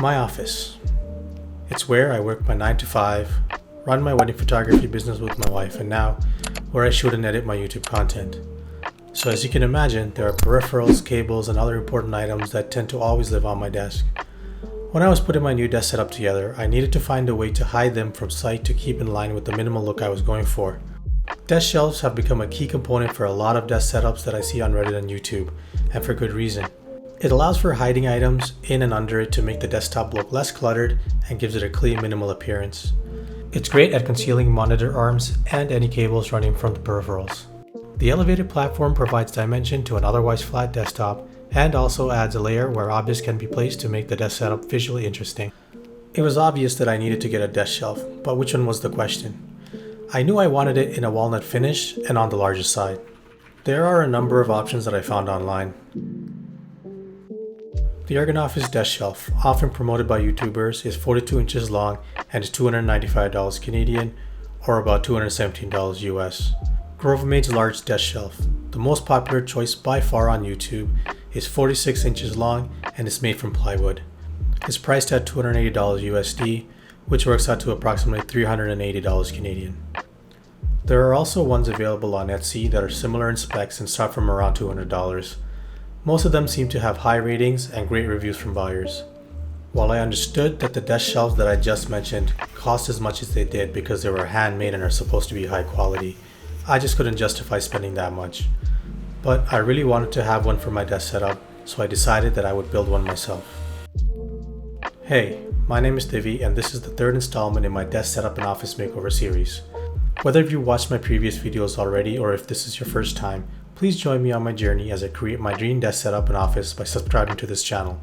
My office. It's where I work my 9 to 5, run my wedding photography business with my wife, and now where I shoot and edit my YouTube content. So as you can imagine, there are peripherals, cables, and other important items that tend to always live on my desk. When I was putting my new desk setup together, I needed to find a way to hide them from sight to keep in line with the minimal look I was going for. Desk shelves have become a key component for a lot of desk setups that I see on Reddit and YouTube, and for good reason. It allows for hiding items in and under it to make the desktop look less cluttered and gives it a clean, minimal appearance. It's great at concealing monitor arms and any cables running from the peripherals. The elevated platform provides dimension to an otherwise flat desktop and also adds a layer where objects can be placed to make the desk setup visually interesting. It was obvious that I needed to get a desk shelf, but which one was the question? I knew I wanted it in a walnut finish and on the larger side. There are a number of options that I found online. The Ergonoffice desk shelf, often promoted by YouTubers, is 42 inches long and is $295 Canadian or about $217 US. Grovemade's large desk shelf, the most popular choice by far on YouTube, is 46 inches long and is made from plywood. It's priced at $280 USD, which works out to approximately $380 Canadian. There are also ones available on Etsy that are similar in specs and start from around $200. Most of them seem to have high ratings and great reviews from buyers. While I understood that the desk shelves that I just mentioned cost as much as they did because they were handmade and are supposed to be high quality, I just couldn't justify spending that much. But I really wanted to have one for my desk setup, so I decided that I would build one myself. Hey, my name is Divi and this is the third installment in my desk setup and office makeover series. Whether you watched my previous videos already or if this is your first time, please join me on my journey as I create my dream desk setup and office by subscribing to this channel.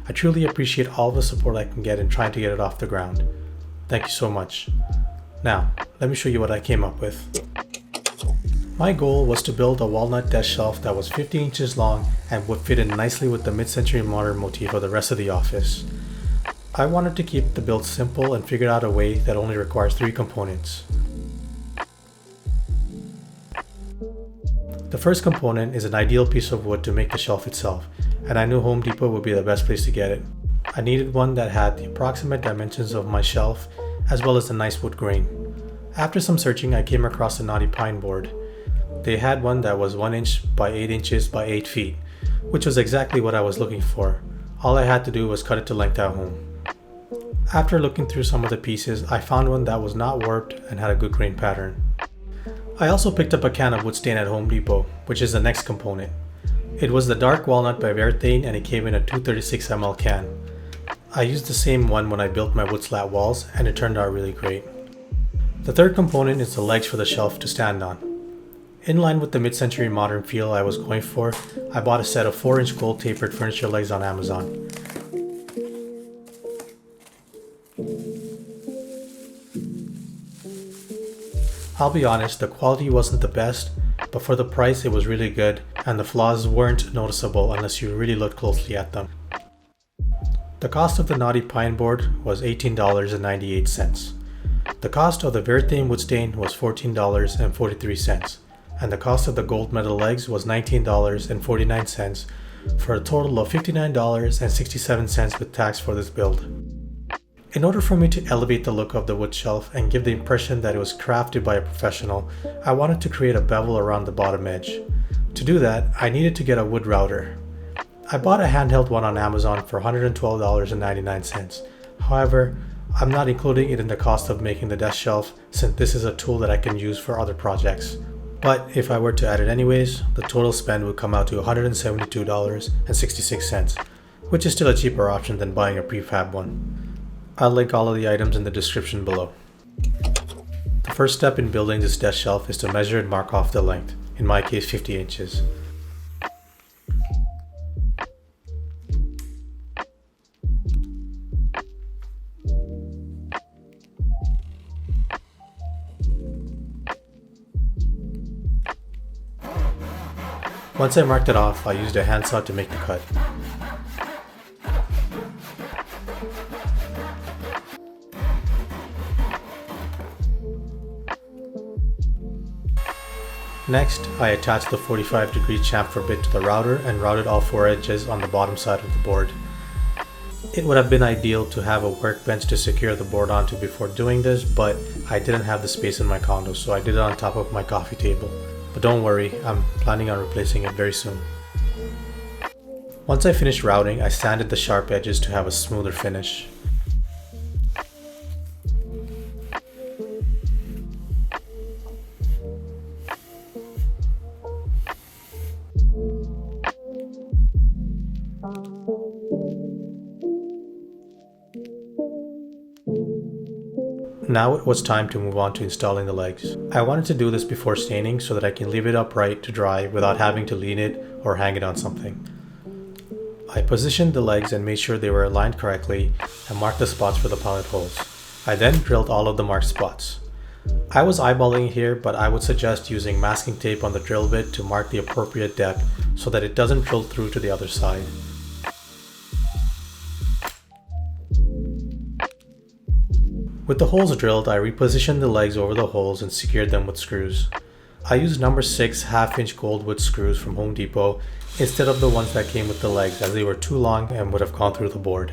I truly appreciate all the support I can get in trying to get it off the ground. Thank you so much. Now, let me show you what I came up with. My goal was to build a walnut desk shelf that was 50 inches long and would fit in nicely with the mid-century modern motif of the rest of the office. I wanted to keep the build simple and figured out a way that only requires 3 components. The first component is an ideal piece of wood to make the shelf itself, and I knew Home Depot would be the best place to get it. I needed one that had the approximate dimensions of my shelf, as well as a nice wood grain. After some searching, I came across a knotty pine board. They had one that was 1 inch by 8 inches by 8 feet, which was exactly what I was looking for. All I had to do was cut it to length at home. After looking through some of the pieces, I found one that was not warped and had a good grain pattern. I also picked up a can of wood stain at Home Depot, which is the next component. It was the dark walnut by Vertain and it came in a 236 ml can. I used the same one when I built my wood slat walls and it turned out really great. The third component is the legs for the shelf to stand on. In line with the mid-century modern feel I was going for, I bought a set of 4-inch gold tapered furniture legs on Amazon. I'll be honest, the quality wasn't the best, but for the price it was really good and the flaws weren't noticeable unless you really looked closely at them. The cost of the knotty pine board was $18.98. The cost of the Vertain wood stain was $14.43, and the cost of the gold metal legs was $19.49 for a total of $59.67 with tax for this build. In order for me to elevate the look of the wood shelf and give the impression that it was crafted by a professional, I wanted to create a bevel around the bottom edge. To do that, I needed to get a wood router. I bought a handheld one on Amazon for $112.99. However, I'm not including it in the cost of making the desk shelf since this is a tool that I can use for other projects. But if I were to add it anyways, the total spend would come out to $172.66, which is still a cheaper option than buying a prefab one. I'll link all of the items in the description below. The first step in building this desk shelf is to measure and mark off the length, in my case 50 inches. Once I marked it off, I used a handsaw to make the cut. Next, I attached the 45-degree chamfer bit to the router and routed all 4 edges on the bottom side of the board. It would have been ideal to have a workbench to secure the board onto before doing this, but I didn't have the space in my condo, so I did it on top of my coffee table. But don't worry, I'm planning on replacing it very soon. Once I finished routing, I sanded the sharp edges to have a smoother finish. Now it was time to move on to installing the legs. I wanted to do this before staining so that I can leave it upright to dry without having to lean it or hang it on something. I positioned the legs and made sure they were aligned correctly and marked the spots for the pilot holes. I then drilled all of the marked spots. I was eyeballing here, but I would suggest using masking tape on the drill bit to mark the appropriate depth so that it doesn't drill through to the other side. With the holes drilled, I repositioned the legs over the holes and secured them with screws. I used number 6 half-inch Goldwood screws from Home Depot instead of the ones that came with the legs, as they were too long and would have gone through the board.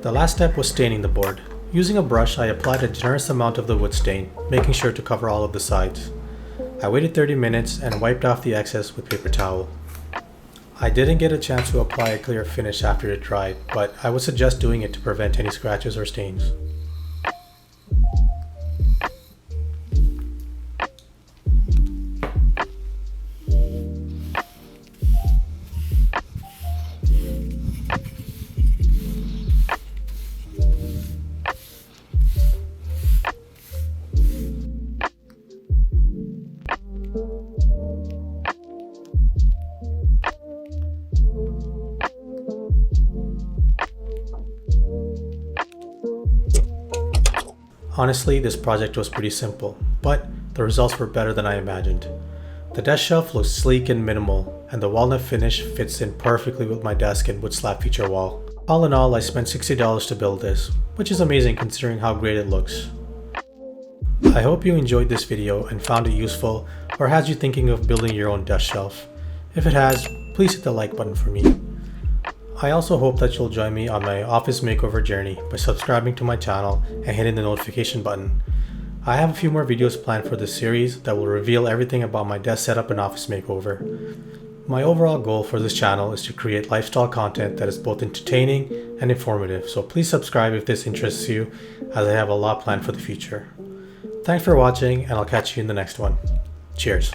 The last step was staining the board. Using a brush, I applied a generous amount of the wood stain, making sure to cover all of the sides. I waited 30 minutes and wiped off the excess with paper towel. I didn't get a chance to apply a clear finish after it dried, but I would suggest doing it to prevent any scratches or stains. Honestly, this project was pretty simple, but the results were better than I imagined. The desk shelf looks sleek and minimal, and the walnut finish fits in perfectly with my desk and wood slab feature wall. All in all, I spent $60 to build this, which is amazing considering how great it looks. I hope you enjoyed this video and found it useful or has you thinking of building your own desk shelf. If it has, please hit the like button for me. I also hope that you'll join me on my office makeover journey by subscribing to my channel and hitting the notification button. I have a few more videos planned for this series that will reveal everything about my desk setup and office makeover. My overall goal for this channel is to create lifestyle content that is both entertaining and informative, so please subscribe if this interests you, as I have a lot planned for the future. Thanks for watching, and I'll catch you in the next one. Cheers.